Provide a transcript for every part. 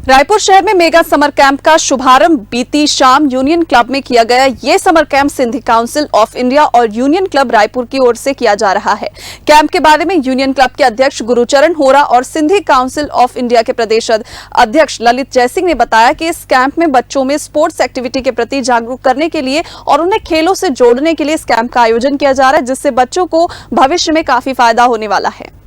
रायपुर शहर में mega summer camp का शुभारंभ बीती शाम यूनियन क्लब में किया गया। ये summer camp Sindhi council of India और यूनियन क्लब रायपुर की ओर से किया जा रहा है। कैंप के बारे में यूनियन क्लब के अध्यक्ष गुरुचरण होरा और सिंधी काउंसिल ऑफ इंडिया के प्रदेश अध्यक्ष ललित जयसिंह ने बताया कि इस कैंप में बच्चों में स्पोर्ट्स एक्टिविटी के प्रति जागरूक करने के लिए और उन्हें खेलों से जोड़ने के लिए इस कैंप का आयोजन किया जा रहा है, जिससे बच्चों को भविष्य में काफी फायदा होने वाला है।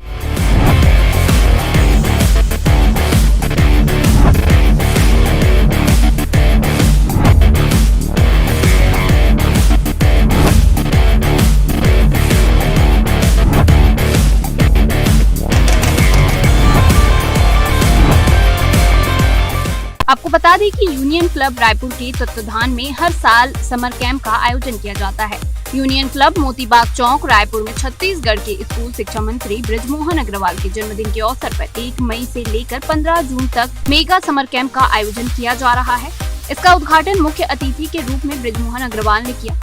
आपको बता दें कि यूनियन क्लब रायपुर के तत्वाधान में हर साल समर कैंप का आयोजन किया जाता है। यूनियन क्लब मोतीबाग चौक रायपुर में छत्तीसगढ़ के स्कूल शिक्षा मंत्री बृजमोहन अग्रवाल के जन्मदिन के अवसर पर 1 मई से लेकर 15 जून तक मेगा समर कैंप का आयोजन किया जा रहा है। इसका उद्घाटन मुख्य अतिथि के रूप में बृजमोहन अग्रवाल ने किया।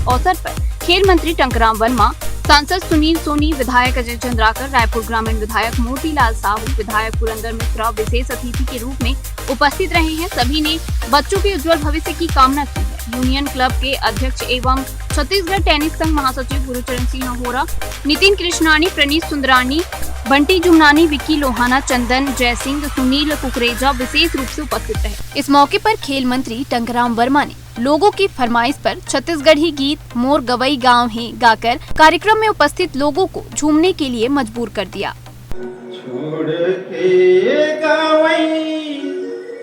अवसर पर खेल मंत्री टंकराम वर्मा, सांसद सुनील सोनी, विधायक अजय चंद्राकर, रायपुर ग्रामीण विधायक मोतीलाल साहू, विधायक पुरंदर मिश्रा विशेष अतिथि के रूप में उपस्थित रहे हैं। सभी ने बच्चों के उज्जवल भविष्य की कामना की है। यूनियन क्लब के अध्यक्ष एवं छत्तीसगढ़ टेनिस संघ महासचिव गुरुचरण सिंह होरा, नितिन कृष्णानी, प्रणीत सुंदरानी, बंटी जुमनानी, विक्की लोहाना, चंदन जयसिंह, सुनील कुकरेजा विशेष रूप से उपस्थित रहे। इस मौके पर खेल मंत्री टंकराम वर्मा ने लोगों की फरमाइश पर छत्तीसगढ़ी गीत मोर गवई गाँव है गाकर कार्यक्रम में उपस्थित लोगों को झूमने के लिए मजबूर कर दिया। छोड़ के गावई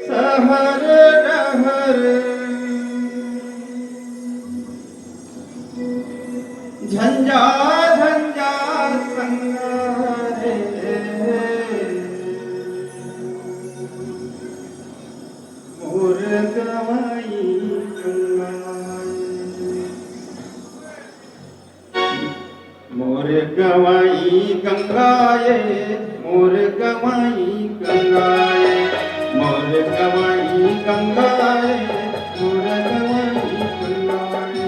सहर रहर, झंझा झंझा संगारे, मोर गवई मोर गवाई गंगाए, मोर गवाई गंगाए, मोर गवाई गंगाए, मोर गवाई गंगाए।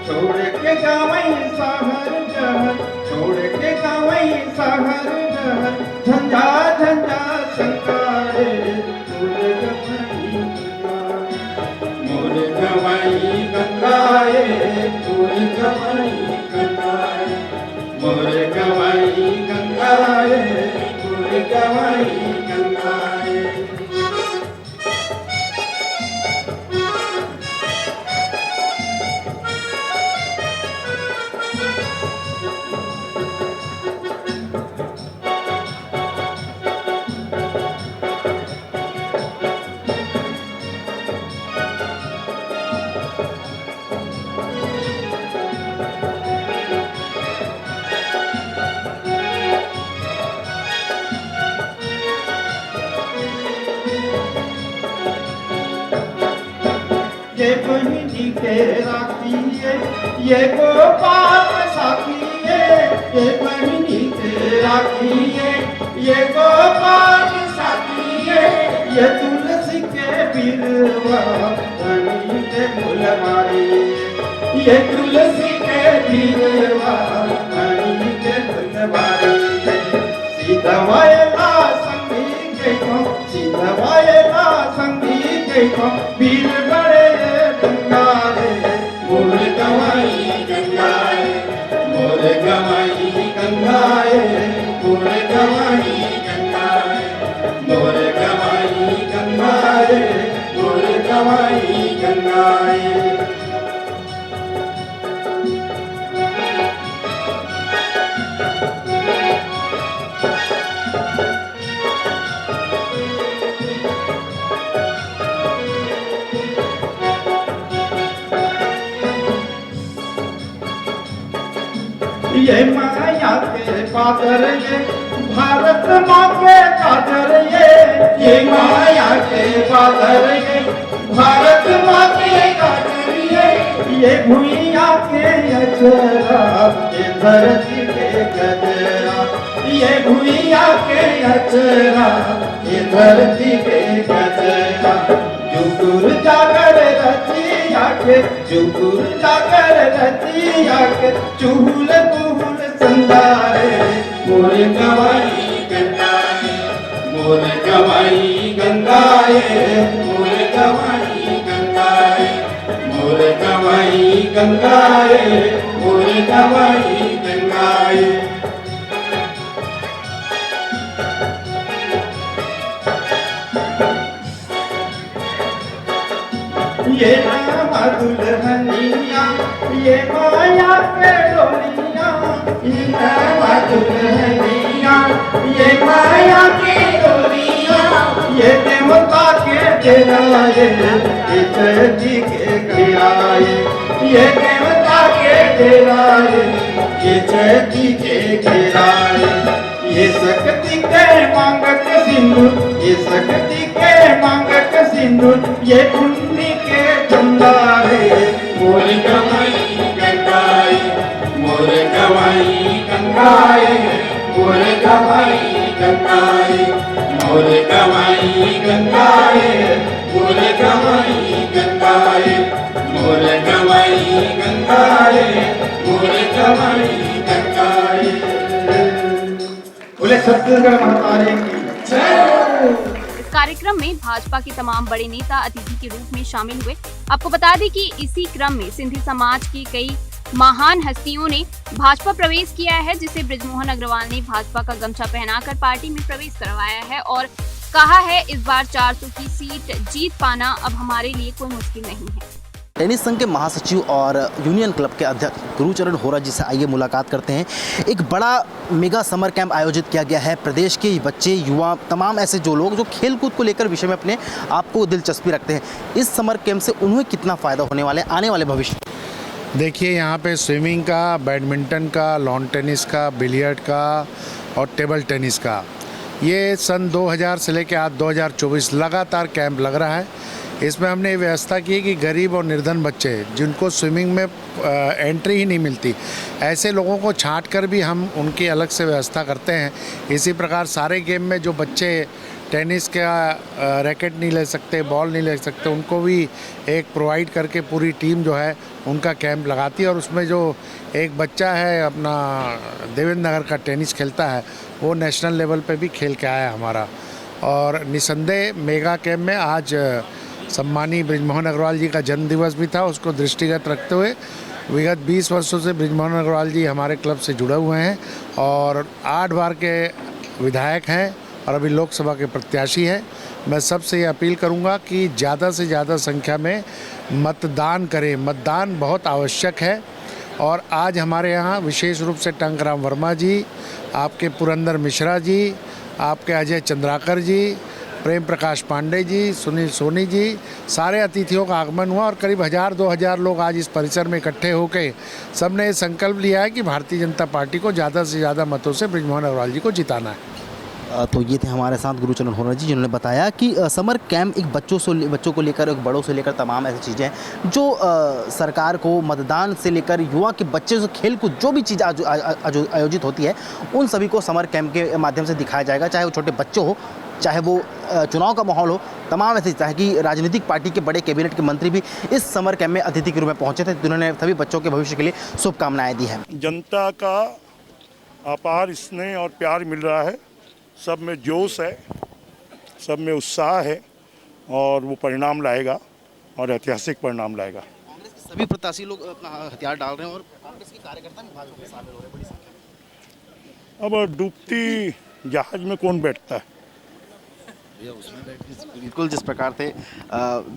छोड़ के गवाई सहर जहर, छोड़ के गवाई सहर जहर, झंझा झंझा संगारे, मोर गवाई गंगाए, मोर गवाई गंगाए, मोर गवाई गंगाए, मोर गवाई गंगाए, मोर गवाई गंगाए। ये बहिनी के राखी है, ये गोपाल साखी है, ये बहिनी के राखी है, ये गोपाल साखी है, ये तुलसी के बिरवा धनी के फुलवारी, ये तुलसी के बिरवा धनी के फुलवारी। सीधवाएला संगी के को, सीधवाएला संगी के को, बीर बड़े गंगारे, मोर गवाई गंगाए, मोर गवाई गंगाए, मोर गवाई गंगाए, मोर गवाई गंगाए, मोर गवाई गंगाए। ये माया के पादर ये भारत माँ के कादर ये माया के पादर ये भारत माँ के कादर ये भूइया के अजरा ये धरती के गजरा ये भूइया के अजरा ये धरती के गजरा जुगुर जागर रतिया के जुगुर जागर रतिया के चूल कुहुल संदारे मोर गवाई गंगाए मोर गवाई गंगाए मोर गवाई गंगाए मोर गवाई गंगाए मोर गवाई गंगाए ये नाम दुल्हनिया ये माया के डोलिया ये नाम दुल्हनिया ये माया के डोलिया ये देवता के गिराए ये चरती के गिराए ये देवता के गिराए ये चरती के गिराए ये शक्ति के मांगक सिंदूर ये शक्ति के मांगक सिंदूर ये पुण्य के चंदारे मोर गवाई गंगाए मोर गवाई गंगाए मोर गवाई गंगाए मोर गवाई गंगाए मोर गवाई गंगाए मोर गवाई गंगाए मोर गवाई गंगाए बोले छत्तीसगढ़ महातारे की जय। इस कार्यक्रम में भाजपा के तमाम बड़े नेता अतिथि के रूप में शामिल हुए। आपको बता दें कि इसी क्रम में सिंधी समाज की कई महान हस्तियों ने भाजपा प्रवेश किया है, जिसे बृजमोहन अग्रवाल ने भाजपा का गमछा पहनाकर पार्टी में प्रवेश करवाया है और कहा है इस बार 400 की सीट जीत पाना अब हमारे लिए कोई मुश्किल नहीं है। टेनिस संघ के महासचिव और यूनियन क्लब के अध्यक्ष गुरुचरण होरा जी से आइए मुलाकात करते हैं। एक बड़ा मेगा समर कैंप आयोजित किया गया है। प्रदेश के बच्चे, युवा, तमाम ऐसे जो लोग जो खेल कूद को लेकर विषय में अपने आप को दिलचस्पी रखते हैं, इस समर कैंप से उन्हें कितना फ़ायदा होने वाले आने वाले भविष्य? देखिए, यहाँ पे स्विमिंग का, बैडमिंटन का, लॉन टेनिस का, बिलियर्ड का और टेबल टेनिस का, ये सन 2000 से लेकर आज 2024 लगातार कैंप लग रहा है। इसमें हमने ये व्यवस्था की है कि गरीब और निर्धन बच्चे जिनको स्विमिंग में एंट्री ही नहीं मिलती, ऐसे लोगों को छांट कर भी हम उनकी अलग से व्यवस्था करते हैं। इसी प्रकार सारे गेम में जो बच्चे टेनिस का रैकेट नहीं ले सकते, बॉल नहीं ले सकते, उनको भी एक प्रोवाइड करके पूरी टीम जो है उनका कैंप लगाती है। और उसमें जो एक बच्चा है अपना देवेंद्र नगर का टेनिस खेलता है, वो नेशनल लेवल पे भी खेल के आया हमारा। और निसंदेह मेगा कैंप में आज सम्मानीय बृजमोहन अग्रवाल जी का जन्मदिवस भी था, उसको दृष्टिगत रखते हुए विगत 20 वर्षों से बृजमोहन अग्रवाल जी हमारे क्लब से जुड़े हुए हैं और 8 बार के विधायक हैं और अभी लोकसभा के प्रत्याशी हैं। मैं सबसे ये अपील करूंगा कि ज़्यादा से ज़्यादा संख्या में मतदान करें। मतदान बहुत आवश्यक है। और आज हमारे यहाँ विशेष रूप से टंकराम वर्मा जी, आपके पुरंदर मिश्रा जी, आपके अजय चंद्राकर जी, प्रेम प्रकाश पांडे जी, सुनील सोनी जी, सारे अतिथियों का आगमन हुआ और करीब 1000-2000 लोग आज इस परिसर में इकट्ठे होकर सबने ये संकल्प लिया है कि भारतीय जनता पार्टी को ज़्यादा से ज़्यादा मतों से बृजमोहन अग्रवाल जी को जिताना है। तो ये थे हमारे साथ गुरुचरण होरा जी, जिन्होंने बताया कि समर कैंप एक बच्चों को लेकर, एक बड़ों से लेकर तमाम ऐसी चीज़ें हैं जो सरकार को मतदान से लेकर युवा के बच्चे से खेल कूद जो भी चीज़ आयोजित होती है, उन सभी को समर कैंप के माध्यम से दिखाया जाएगा। चाहे वो छोटे बच्चे हो, चाहे वो चुनाव का माहौल हो, तमाम ऐसी चाहे कि राजनीतिक पार्टी के बड़े कैबिनेट के मंत्री भी इस समर कैंप में अतिथि के रूप में पहुंचे थे, जिन्होंने सभी बच्चों के भविष्य के लिए शुभकामनाएं दी हैं। जनता का अपार स्नेह और प्यार मिल रहा है, सब में जोश है, सब में उत्साह है और वो परिणाम लाएगा और ऐतिहासिक परिणाम लाएगा। कांग्रेस के सभी प्रत्याशी लोग अपना हथियार डाल रहे हैं और कांग्रेस के कार्यकर्ता भी भाजपा में शामिल हो रहे हैं बड़ी संख्या में। अब डूबती जहाज में कौन बैठता है? बिल्कुल, जिस प्रकार से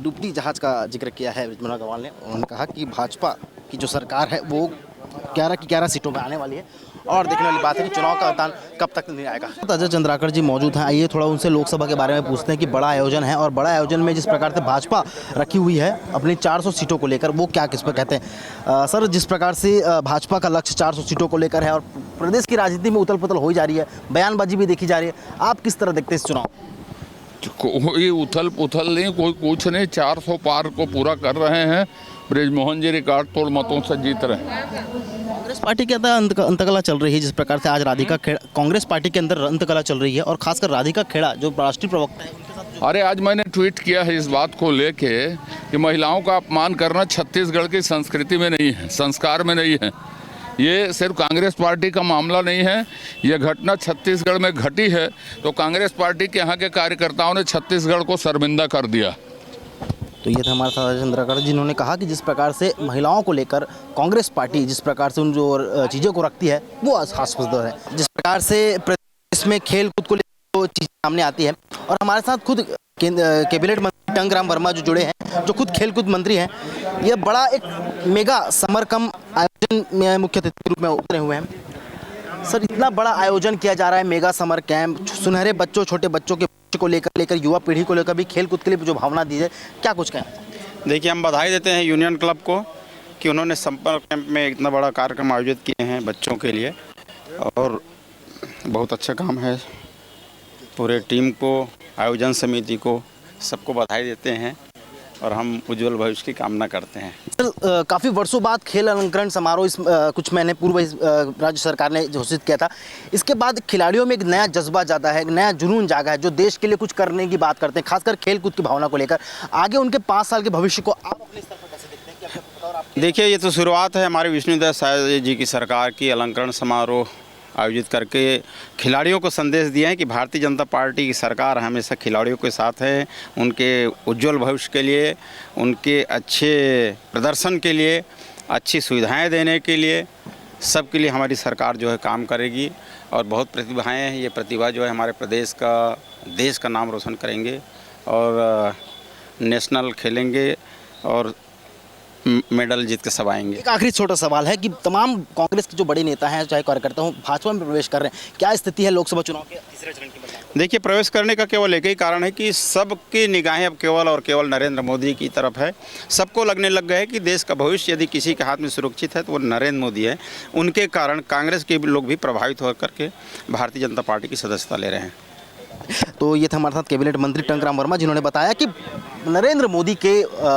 डूबती जहाज का जिक्र किया है बृजमोहन अग्रवाल ने, उन्होंने कहा कि भाजपा की जो सरकार है वो 11 की 11 सीटों पर आने वाली है और देखने वाली बात है कि चुनाव का मतदान कब तक नहीं आएगा। अजय चंद्राकर जी मौजूद हैं, आइए थोड़ा उनसे लोकसभा के बारे में पूछते हैं कि बड़ा आयोजन है और बड़ा आयोजन में जिस प्रकार से भाजपा रखी हुई है अपनी 400 सीटों को लेकर, वो क्या किस पर कहते हैं। सर, जिस प्रकार से भाजपा का लक्ष्य 400 सीटों को लेकर है और प्रदेश की राजनीति में उथल पुथल हो जा रही है, बयानबाजी भी देखी जा रही है, आप किस तरह देखते हैं इस चुनाव? कोई उथल पुथल नहीं, कोई कुछ नहीं, 400 पार को पूरा कर रहे हैं। ब्रिजमोहन जी रिकॉर्ड तोड़ मतों से जीत रहे हैं। कांग्रेस पार्टी के अंदर अंतकला चल रही है, जिस प्रकार से आज राधिका खेड़ा, कांग्रेस पार्टी के अंदर अंतकला चल रही है और खासकर राधिका खेड़ा जो राष्ट्रीय प्रवक्ता है उनके साथ अरे आज मैंने ट्वीट किया है इस बात को लेके कि महिलाओं का अपमान करना छत्तीसगढ़ की संस्कृति में नहीं है, संस्कार में नहीं है। ये सिर्फ कांग्रेस पार्टी का मामला नहीं है, ये घटना छत्तीसगढ़ में घटी है तो कांग्रेस पार्टी के यहाँ के कार्यकर्ताओं ने छत्तीसगढ़ को शर्मिंदा कर दिया। तो ये था हमारे साथ अजय चंद्राकर, जिन्होंने कहा कि जिस प्रकार से महिलाओं को लेकर कांग्रेस पार्टी जिस प्रकार से उन जो चीज़ों को रखती है वो हास्यास्पद है। जिस प्रकार से प्रदेश में खेल कूद को लेकर वो चीज़ सामने आती है और हमारे साथ खुद कैबिनेट मंत्री टंकराम वर्मा जो जुड़े हैं, जो खुद खेलकूद मंत्री हैं, ये बड़ा एक मेगा समर कम आयोजन में मुख्य अतिथि के रूप में उतरे हुए हैं। सर, इतना बड़ा आयोजन किया जा रहा है, मेगा समर कैंप, सुनहरे बच्चों, छोटे बच्चों के को लेकर युवा पीढ़ी को लेकर भी खेल कूद के लिए जो भावना दी है, क्या कुछ कहें? देखिए, हम बधाई देते हैं यूनियन क्लब को कि उन्होंने संपर्क कैंप में इतना बड़ा कार्यक्रम आयोजित किए हैं बच्चों के लिए और बहुत अच्छा काम है। पूरे टीम को, आयोजन समिति को, सबको बधाई देते हैं और हम उज्जवल भविष्य की कामना करते हैं। सर, काफ़ी वर्षों बाद खेल अलंकरण समारोह कुछ महीने पूर्व राज्य सरकार ने घोषित किया था। इसके बाद खिलाड़ियों में एक नया जज्बा जाता है, एक नया जुनून जागा है, जो देश के लिए कुछ करने की बात करते हैं, खासकर खेल कूद की भावना को लेकर। आगे उनके 5 साल के भविष्य को आप अपने स्तर पर कैसे देखते हैं? क्या बताओ? देखिए, ये तो शुरुआत है हमारे विष्णुदेव साय जी की सरकार की अलंकरण समारोह आयोजित करके खिलाड़ियों को संदेश दिए हैं कि भारतीय जनता पार्टी की सरकार हमेशा खिलाड़ियों के साथ है, उनके उज्जवल भविष्य के लिए, उनके अच्छे प्रदर्शन के लिए, अच्छी सुविधाएं देने के लिए, सब के लिए हमारी सरकार जो है काम करेगी और बहुत प्रतिभाएं हैं। ये प्रतिभा जो है हमारे प्रदेश का, देश का नाम रोशन करेंगे और नेशनल खेलेंगे और मेडल जीत के सब आएंगे। एक आखिरी छोटा सवाल है कि तमाम कांग्रेस के जो बड़े नेता हैं, चाहे कार्यकर्ता हों, भाजपा में प्रवेश कर रहे हैं, क्या स्थिति है लोकसभा चुनाव के तीसरे चरण की? देखिए, प्रवेश करने का केवल एक ही कारण है कि सबकी निगाहें अब केवल और केवल नरेंद्र मोदी की तरफ है। सबको लगने लग गया है कि देश का भविष्य यदि किसी के हाथ में सुरक्षित है तो वो नरेंद्र मोदी है। उनके कारण कांग्रेस के लोग भी प्रभावित होकर के भारतीय जनता पार्टी की सदस्यता ले रहे हैं। तो ये था हमारे साथ कैबिनेट मंत्री टंकराम वर्मा, जिन्होंने बताया कि नरेंद्र मोदी के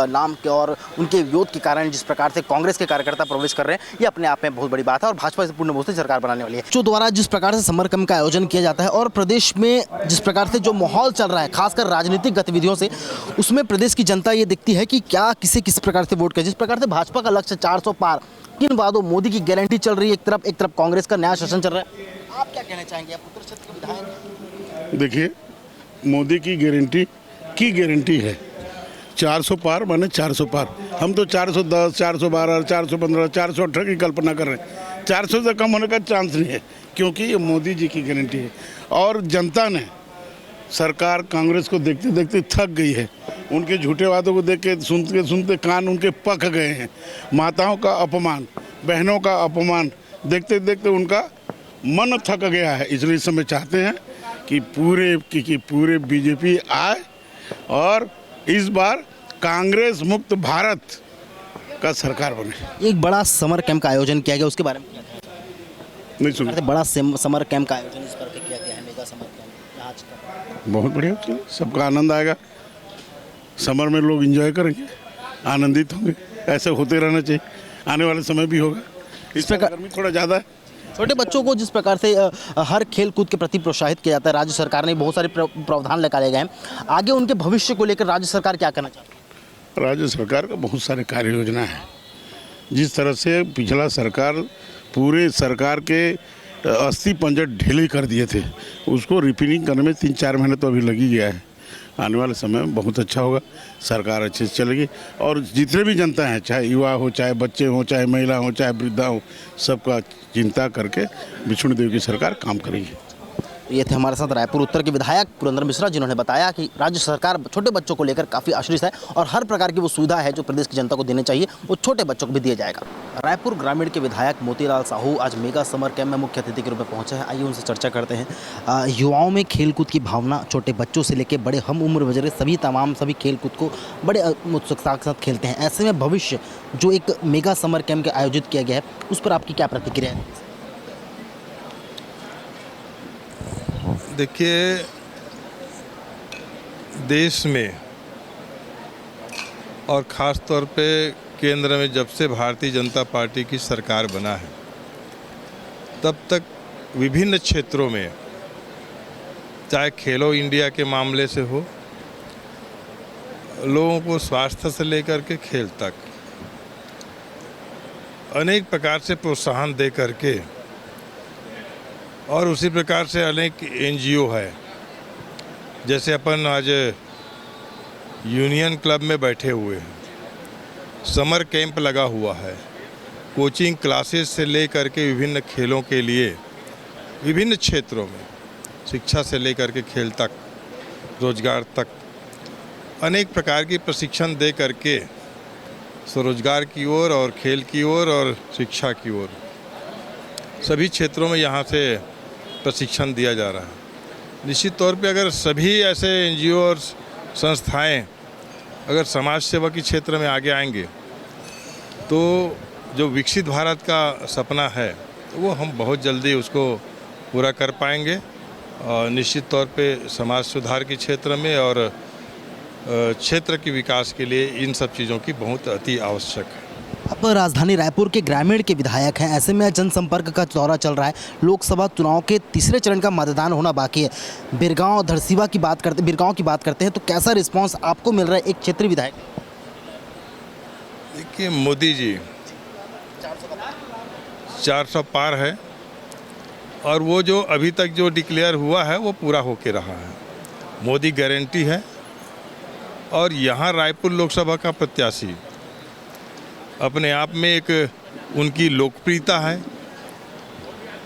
नाम के और उनके विरोध के कारण जिस प्रकार से कांग्रेस के कार्यकर्ता प्रवेश कर रहे हैं, ये अपने आप में बहुत बड़ी बात है और भाजपा से पूर्ण बहुमत से सरकार बनाने वाली है। जो द्वारा जिस प्रकार से समर कैंप का आयोजन किया जाता है और प्रदेश में जिस प्रकार से जो माहौल चल रहा है, खासकर राजनीतिक गतिविधियों से, उसमें प्रदेश की जनता ये देखती है कि क्या किसे किस प्रकार से वोट करे। जिस प्रकार से भाजपा का लक्ष्य 400 पार, किन वादों, मोदी की गारंटी चल रही है एक तरफ कांग्रेस का नया शासन चल रहा है, आप क्या कहना चाहेंगे? आप उत्तर क्षेत्र के विधायक हैं। देखिए, मोदी की गारंटी है 400 पार माने 400 पार। हम तो 410, 412, 415, 418 की कल्पना कर रहे हैं। 400 से कम होने का चांस नहीं है क्योंकि ये मोदी जी की गारंटी है और जनता ने, सरकार कांग्रेस को देखते देखते थक गई है। उनके झूठे वादों को देख के सुनते कान उनके पक गए हैं। माताओं का अपमान, बहनों का अपमान देखते देखते उनका मन थक गया है। इसलिए इस समय चाहते हैं कि पूरे बीजेपी आए और इस बार कांग्रेस मुक्त भारत का सरकार बने। एक बड़ा समर कैंप का आयोजन किया गया, उसके बारे में नहीं सुना? बड़ा समर कैंप का आयोजन इस करके किया गया है, मेगा समर कैंप आज का। बहुत बढ़िया, सबका आनंद आएगा। समर में लोग एंजॉय करेंगे, आनंदित होंगे। ऐसे होते रहना चाहिए, आने वाले समय भी होगा। इस प्रकार गर्मी थोड़ा ज़्यादा है। छोटे बच्चों को जिस प्रकार से हर खेल कूद के प्रति प्रोत्साहित किया जाता है, राज्य सरकार ने बहुत सारे प्रावधान निकाले गए हैं। आगे उनके भविष्य को लेकर राज्य सरकार क्या करना चाहती है? राज्य सरकार का बहुत सारे कार्य योजना है। जिस तरह से पिछला सरकार पूरे सरकार के 80 पंजर ढीले कर दिए थे, उसको रिपेयरिंग करने में 3-4 महीने तो अभी लग ही गया है। आने वाले समय में बहुत अच्छा होगा, सरकार अच्छे से चलेगी और जितने भी जनता हैं, चाहे युवा हो, चाहे बच्चे हों, चाहे महिला हो, चाहे वृद्धा हो, सबका चिंता करके विष्णुदेव की सरकार काम करेगी। ये थे हमारे साथ रायपुर उत्तर के विधायक पुरंदर मिश्रा, जिन्होंने बताया कि राज्य सरकार छोटे बच्चों को लेकर काफ़ी आश्वस्त है और हर प्रकार की वो सुविधा है जो प्रदेश की जनता को देनी चाहिए वो छोटे बच्चों को भी दिया जाएगा। रायपुर ग्रामीण के विधायक मोतीलाल साहू आज मेगा समर कैंप में मुख्य अतिथि के रूप में पहुंचे हैं। आइए उनसे चर्चा करते हैं। युवाओं में खेलकूद की भावना, छोटे बच्चों से लेकर बड़े हम उम्र वजह सभी खेलकूद को बड़े उत्सुकता के साथ खेलते हैं। ऐसे में भविष्य जो एक मेगा समर कैंप आयोजित किया गया है उस पर आपकी क्या प्रतिक्रिया है? देखिए, देश में और ख़ास तौर पे केंद्र में जब से भारतीय जनता पार्टी की सरकार बना है तब तक विभिन्न क्षेत्रों में, चाहे खेलो इंडिया के मामले से हो, लोगों को स्वास्थ्य से लेकर के खेल तक अनेक प्रकार से प्रोत्साहन दे करके, और उसी प्रकार से अनेक एनजीओ है। जैसे अपन आज यूनियन क्लब में बैठे हुए हैं, समर कैंप लगा हुआ है, कोचिंग क्लासेस से ले करके विभिन्न खेलों के लिए विभिन्न क्षेत्रों में, शिक्षा से लेकर के खेल तक, रोजगार तक अनेक प्रकार की प्रशिक्षण दे करके स्वरोजगार की ओर और खेल की ओर और शिक्षा की ओर सभी क्षेत्रों में यहाँ से प्रशिक्षण दिया जा रहा है। निश्चित तौर पे अगर सभी ऐसे एनजीओ और संस्थाएं अगर समाज सेवा के क्षेत्र में आगे आएंगे तो जो विकसित भारत का सपना है वो हम बहुत जल्दी उसको पूरा कर पाएंगे। और निश्चित तौर पे समाज सुधार के क्षेत्र में और क्षेत्र के विकास के लिए इन सब चीज़ों की बहुत अति आवश्यक है। अब राजधानी रायपुर के ग्रामीण के विधायक हैं, ऐसे में जनसंपर्क का दौरा चल रहा है। लोकसभा चुनाव के तीसरे चरण का मतदान होना बाकी है। बिरगांव धरसीवा की बात करते हैं तो कैसा रिस्पांस आपको मिल रहा है एक क्षेत्रीय विधायक? देखिए, मोदी जी 400 पार है और वो जो अभी तक जो डिक्लेयर हुआ है वो पूरा होके रहा है। मोदी गारंटी है और यहाँ रायपुर लोकसभा का प्रत्याशी अपने आप में एक उनकी लोकप्रियता है।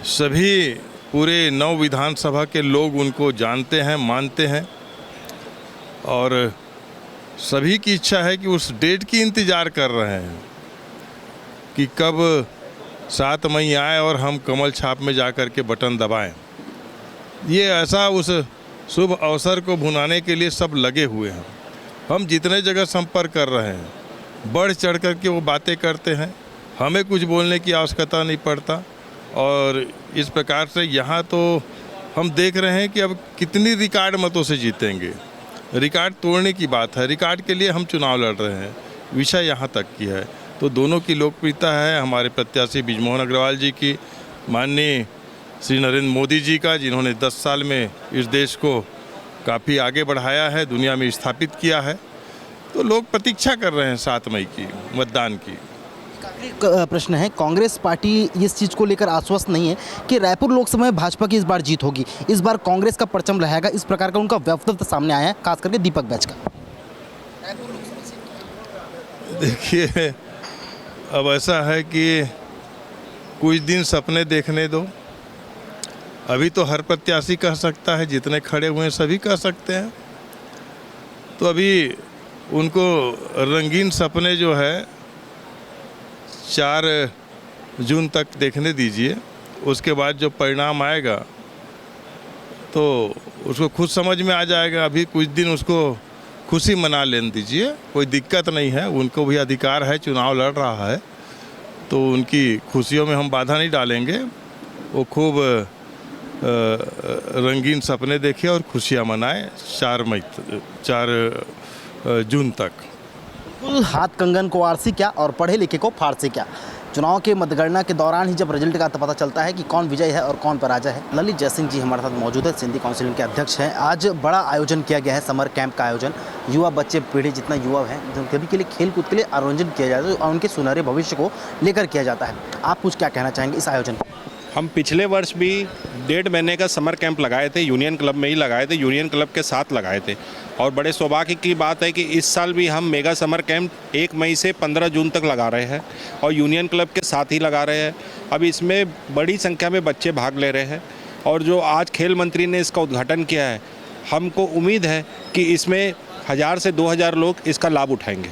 सभी पूरे 9 विधानसभा के लोग उनको जानते हैं, मानते हैं और सभी की इच्छा है कि उस डेट की इंतज़ार कर रहे हैं कि कब 7 मई आए और हम कमल छाप में जा कर के बटन दबाएं। ये ऐसा उस शुभ अवसर को भुनाने के लिए सब लगे हुए हैं। हम जितने जगह संपर्क कर रहे हैं बढ़ चढ़ कर के वो बातें करते हैं, हमें कुछ बोलने की आवश्यकता नहीं पड़ता। और इस प्रकार से यहाँ तो हम देख रहे हैं कि अब कितनी रिकॉर्ड मतों से जीतेंगे। रिकॉर्ड तोड़ने की बात है, रिकॉर्ड के लिए हम चुनाव लड़ रहे हैं, विषय यहाँ तक की है। तो दोनों की लोकप्रियता है, हमारे प्रत्याशी बृजमोहन अग्रवाल जी की, माननीय श्री नरेंद्र मोदी जी का, जिन्होंने 10 साल में इस देश को काफ़ी आगे बढ़ाया है, दुनिया में स्थापित किया है। तो लोग प्रतीक्षा कर रहे हैं 7 मई की मतदान की। प्रश्न है, कांग्रेस पार्टी इस चीज़ को लेकर आश्वस्त नहीं है कि रायपुर लोकसभा में भाजपा की इस बार जीत होगी, इस बार कांग्रेस का परचम लहराएगा, इस प्रकार का उनका वक्तव्य सामने आया है, खास करके दीपक बैच का। देखिए, अब ऐसा है कि कुछ दिन सपने देखने दो। अभी तो हर प्रत्याशी कह सकता है, जितने खड़े हुए हैं सभी कह सकते हैं। तो अभी उनको रंगीन सपने जो है 4 जून तक देखने दीजिए, उसके बाद जो परिणाम आएगा तो उसको खुद समझ में आ जाएगा। अभी कुछ दिन उसको खुशी मना लेने दीजिए, कोई दिक्कत नहीं है, उनको भी अधिकार है, चुनाव लड़ रहा है तो उनकी खुशियों में हम बाधा नहीं डालेंगे। वो खूब रंगीन सपने देखे और खुशियाँ मनाएं 4 जून तक। हाथ कंगन को आरसी क्या और पढ़े लिखे को फारसी क्या। चुनाव के मतगणना के दौरान ही जब रिजल्ट का पता चलता है कि कौन विजय है और कौन पराजय है। ललित जयसिंह जी हमारे साथ मौजूद है, सिंधी काउंसिल के अध्यक्ष हैं। आज बड़ा आयोजन किया गया है, समर कैंप का आयोजन। युवा बच्चे पीढ़ी जितना युवा है सभी के लिए खेल कूद के लिए आयोजन किया जाता है और उनके सुनहरे भविष्य को लेकर किया जाता है। आप कुछ क्या कहना चाहेंगे इस आयोजन पर? हम पिछले वर्ष भी 1.5 महीने का समर कैंप लगाए थे, यूनियन क्लब में ही लगाए थे, यूनियन क्लब के साथ लगाए थे। और बड़े सौभाग्य की बात है कि इस साल भी हम मेगा समर कैंप 1 मई से 15 जून तक लगा रहे हैं और यूनियन क्लब के साथ ही लगा रहे हैं। अब इसमें बड़ी संख्या में बच्चे भाग ले रहे हैं और जो आज खेल मंत्री ने इसका उद्घाटन किया है, हमको उम्मीद है कि इसमें 1000 से 2000 लोग इसका लाभ उठाएंगे।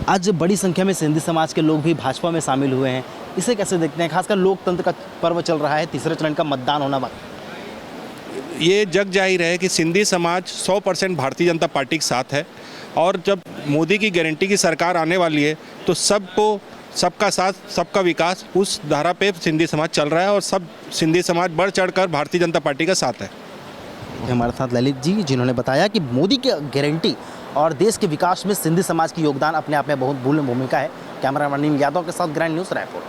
आज बड़ी संख्या में सिंधी समाज के लोग भी भाजपा में शामिल हुए हैं, इसे कैसे देखते हैं? खासकर लोकतंत्र का पर्व चल रहा है, तीसरे चरण का मतदान होना बाकी। ये जग जाहिर है कि सिंधी समाज 100% भारतीय जनता पार्टी के साथ है और जब मोदी की गारंटी की सरकार आने वाली है तो सबको, सबका साथ सबका विकास, उस धारा पे सिंधी समाज चल रहा है और सब सिंधी समाज बढ़ चढ़कर भारतीय जनता पार्टी का साथ है। हमारे साथ ललित जी, जिन्होंने बताया कि मोदी की गारंटी और देश के विकास में सिंधी समाज की योगदान अपने आप में बहुत भूमि भूमिका है। कैमरामैन यादव के साथ ग्रैंड न्यूज़ रायपुर।